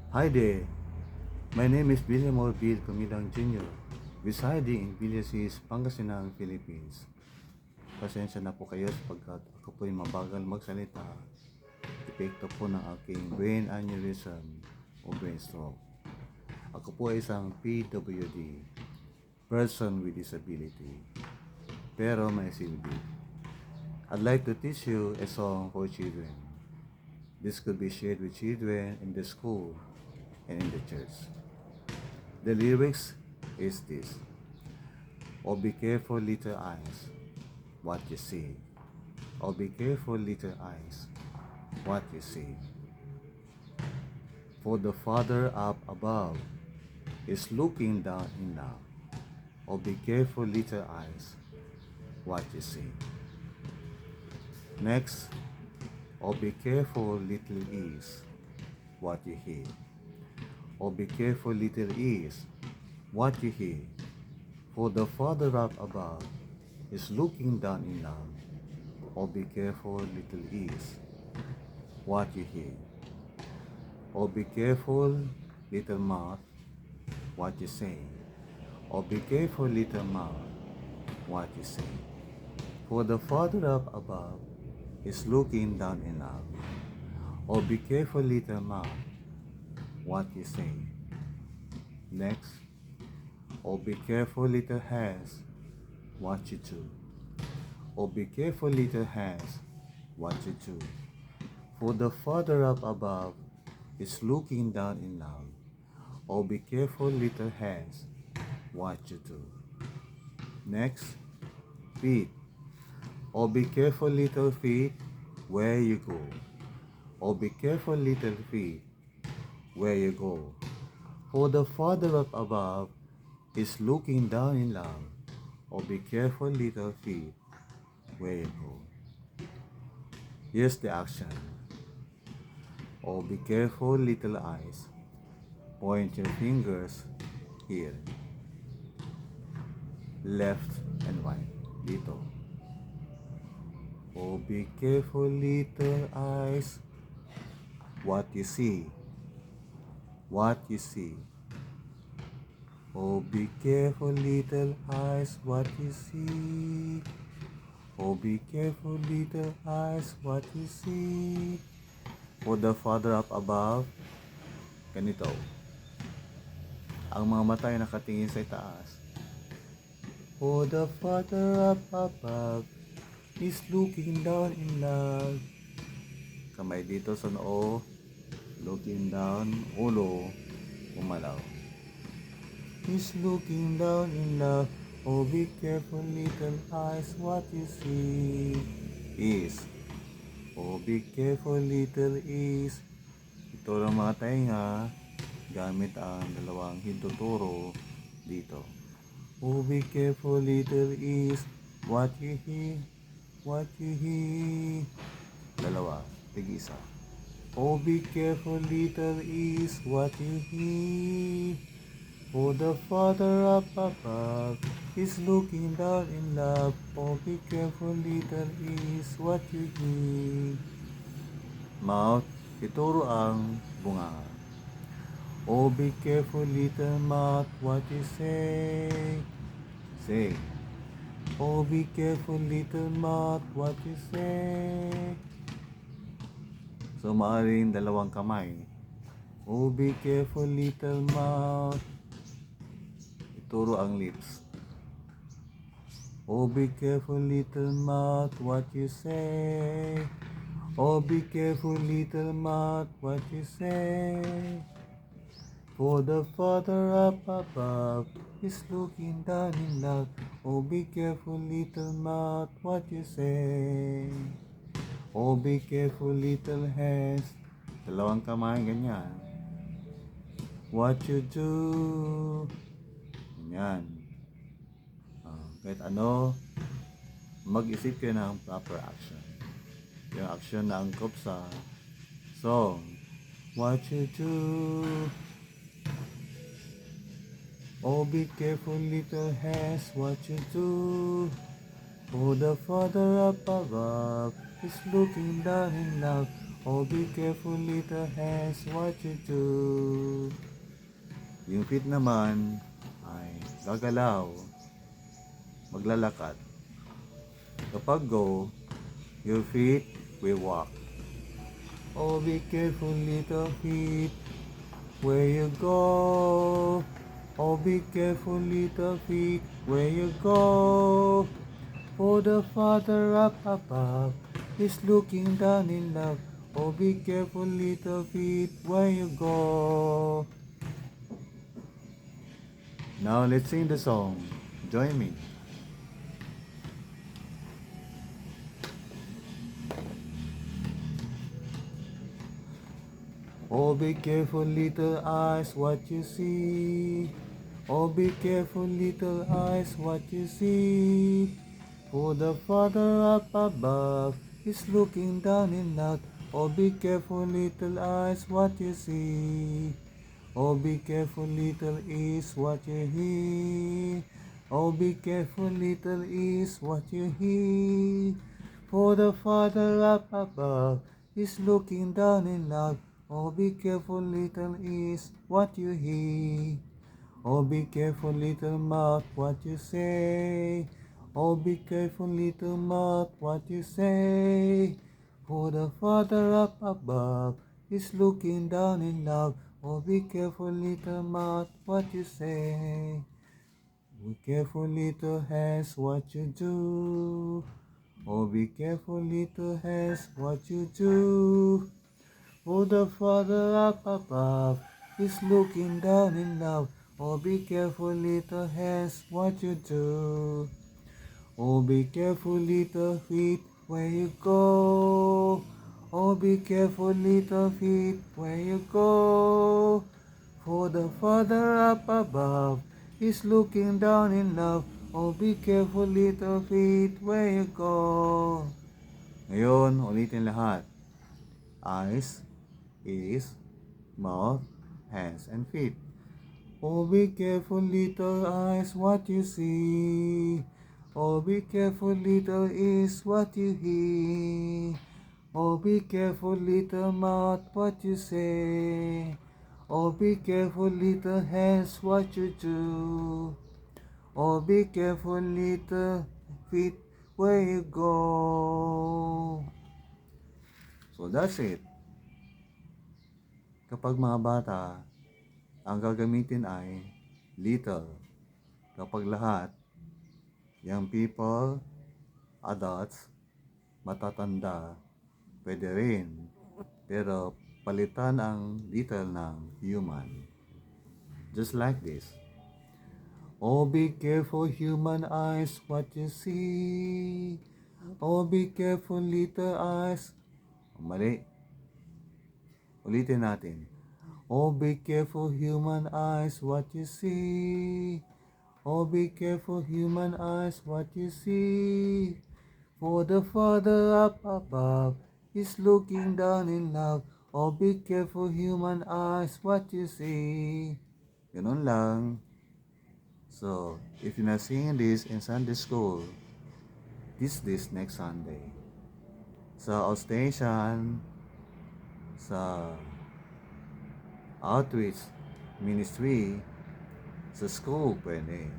Hi there, my name is William Orville Comilang Jr., residing in Villasis, Pangasinan, Philippines. Pasensya na po kayo sapagkat ako po'y mabagal magsalita. Epekto po ng aking brain aneurysm o brain stroke. Ako po ay isang PWD, person with disability, pero may silbi. I'd like to teach you a song for children. This could be shared with children in the school and in the church. The lyrics is this: "Oh, be careful, little eyes, what you see. Oh, be careful, little eyes, what you see. For the Father up above is looking down in love. Oh, be careful, little eyes, what you see." Next, "Oh, be careful, little ears, what you hear. Oh, be careful, little ears, what you hear. For the Father up above is looking down in love. Oh, be careful, little ears, what you hear. Oh, be careful, little mouth, what you say. Oh, be careful, little mouth, what you say. For the Father up above is looking down in love. Oh, be careful, little mouth, what you say." Next, "Oh, be careful, little hands, what you do. Oh, be careful, little hands, what you do. For the Father up above is looking down in love. Oh, be careful, little hands, what you do." Next, feet. "Oh, be careful, little feet, where you go. Oh, be careful, little feet, where you go. For the Father up above is looking down in love. Oh, be careful, little feet, where you go." Here's the action. "Oh, be careful, little eyes. Point your fingers here. Left and right. Dito. Oh, be careful, little eyes. What you see. What you see. Oh, be careful, little eyes. What you see. Oh, be careful, little eyes. What you see. For the Father up above." Ganito. Ang mga mata ay nakatingin sa itaas. "For the Father up above is looking down in love." Kamay dito sa noo, looking down, ulo, umalaw. "He's looking down in love. Oh, be careful, little eyes, what you see is. Oh, be careful, little ears." Ito ang mga tainga gamit ang dalawang hintuturo dito. "Oh, be careful, little ears, what you hear, what you hear." Dalawa, tig-isa. "Oh, be careful, little ears, what you hear. For the Father up above is looking down in love. Oh, be careful, little ears, what you hear." Mouth, ituro ang bunganga. "Oh, be careful, little mouth, what you say. Say. Oh, be careful, little mouth, what you say." So, maaaring dalawang kamay. "Oh, be careful, little mouth." Ituro ang lips. "Oh, be careful, little mouth, what you say. Oh, be careful, little mouth, what you say. For the Father up above is looking down in love. Oh, be careful, little mouth, what you say. Oh, be careful, little hands." Dalawang kamay, ganyan. "What you do." Ganyan. Kahit ano, mag-isip kayo ng proper action. Yung action na angkop sa song. "What you do. Oh, be careful, little hands, what you do. For the Father up above is looking down in love. Oh, be careful little hands what you do. Yung feet naman ay gagalaw, maglalakad. Kapag go, your feet will walk. Oh, be careful little feet where you go. Oh, be careful little feet where you go. For the Father up above is looking down in love. Oh, be careful little feet where you go. Now let's sing the song. Join me. Oh, be careful little eyes what you see. Oh, be careful little eyes what you see. For the Father up above is looking down in love. Oh, be careful little eyes what you see. Oh, be careful little ears what you hear. Oh, be careful little ears what you hear. For the Father up above is looking down in love. Oh, be careful little ears what you hear. Oh, be careful little mouth what you say. Oh, be careful little mouth what you say. For the Father up above is looking down in love. Oh, be careful little mouth what you say. Be careful little hands what you do. Oh, be careful little hands what you do. For the Father up above is looking down in love. Oh, be careful little hands what you do. Oh, be careful little feet where you go. Oh, be careful little feet where you go. For the Father up above is looking down in love. Oh, be careful little feet where you go. Ngayon, ulitin lahat. Eyes, ears, mouth, hands, and feet. Oh, be careful little eyes what you see. Oh, be careful little ears what you hear. Oh, be careful little mouth what you say. Oh, be careful little hands what you do. Oh, be careful little feet where you go. So that's it. Kapag mga bata, ang gagamitin ay little. Kapag lahat, young people, adults, matatanda, pwede rin. Pero palitan ang little ng human. Just like this. Oh, be careful human eyes what you see. Oh, be careful little eyes. Mali. Ulitin natin. Oh, be careful human eyes what you see. Oh, be careful human eyes what you see. For the Father up above is looking down in love. Oh, be careful human eyes what you see. Ganun lang. So, if you're not singing this in Sunday school, this next Sunday. Sa outstation, sa outreach ministry, sa school pwede.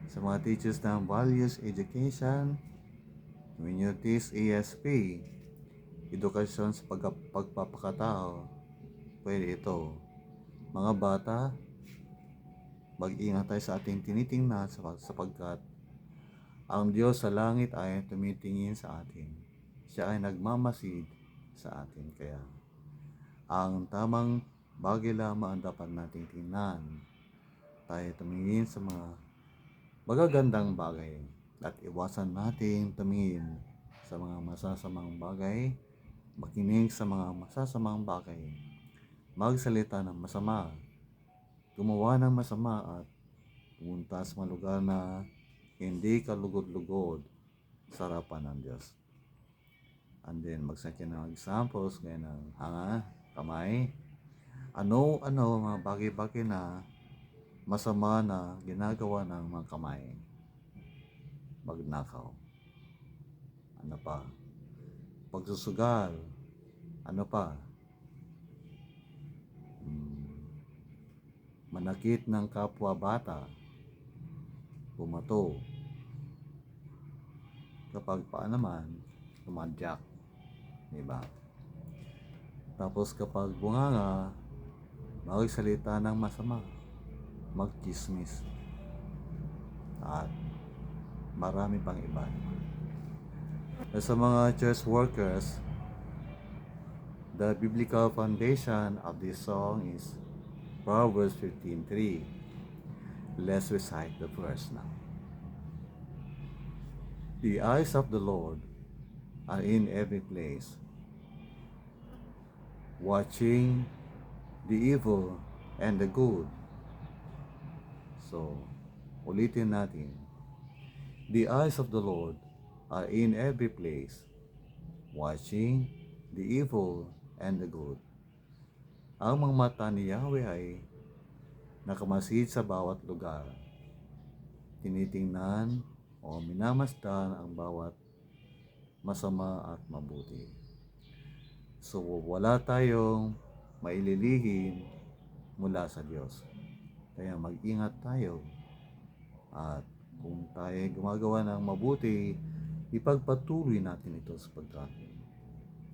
Sa mga teachers ng values education, communities ESP, edukasyon sa pagpapakatao, pwede ito. Mga bata, mag-ingat tayo sa ating tinitingnan sapagkat ang Diyos sa langit ay tumitingin sa atin. Siya ay nagmamasid sa atin. Kaya ang tamang bagay lamang ang dapat nating tingnan. Tayo tumingin sa mga magagandang bagay at iwasan natin tumingin sa mga masasamang bagay, makinig sa mga masasamang bagay, magsalita ng masama, gumawa ng masama at pumunta sa mga lugar na hindi kalugod-lugod sa harapan ng Diyos. And then, magsakya ng examples gaya ng hanga, kamay, ano mga bagay-bagay na masama na ginagawa ng mga kamay. Magnakaw. Ano pa? Pagsusugal, Ano pa? Manakit ng kapwa bata, bumato. Kapag paa naman, tumadyak. Diba? Tapos kapag bunganga, magsalita ng masama, magchismis, at marami pang iba. Sa mga church workers, the biblical foundation of this song is Proverbs 15:3. Let's recite the verse now. The eyes of the Lord are in every place, watching the evil and the good. So, ulitin natin. The eyes of the Lord are in every place, watching the evil and the good. Ang mga mata ni Yahweh ay nakamasid sa bawat lugar. Tinitingnan o minamasdan ang bawat masama at mabuti. So, wala tayong maililihim mula sa Diyos. Kaya mag-ingat tayo. At kung tayo gumagawa ng mabuti, ipagpatuloy natin ito sapagkat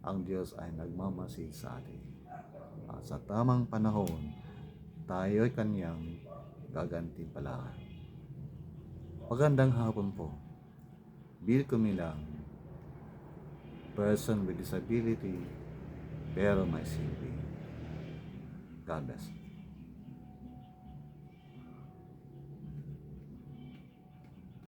ang Diyos ay nagmamasid sa atin. At sa tamang panahon, tayo ay kanyang gagantimpalaan. Magandang hapon po. Bill Kumilang, person with disability, pero may silbi. God bless.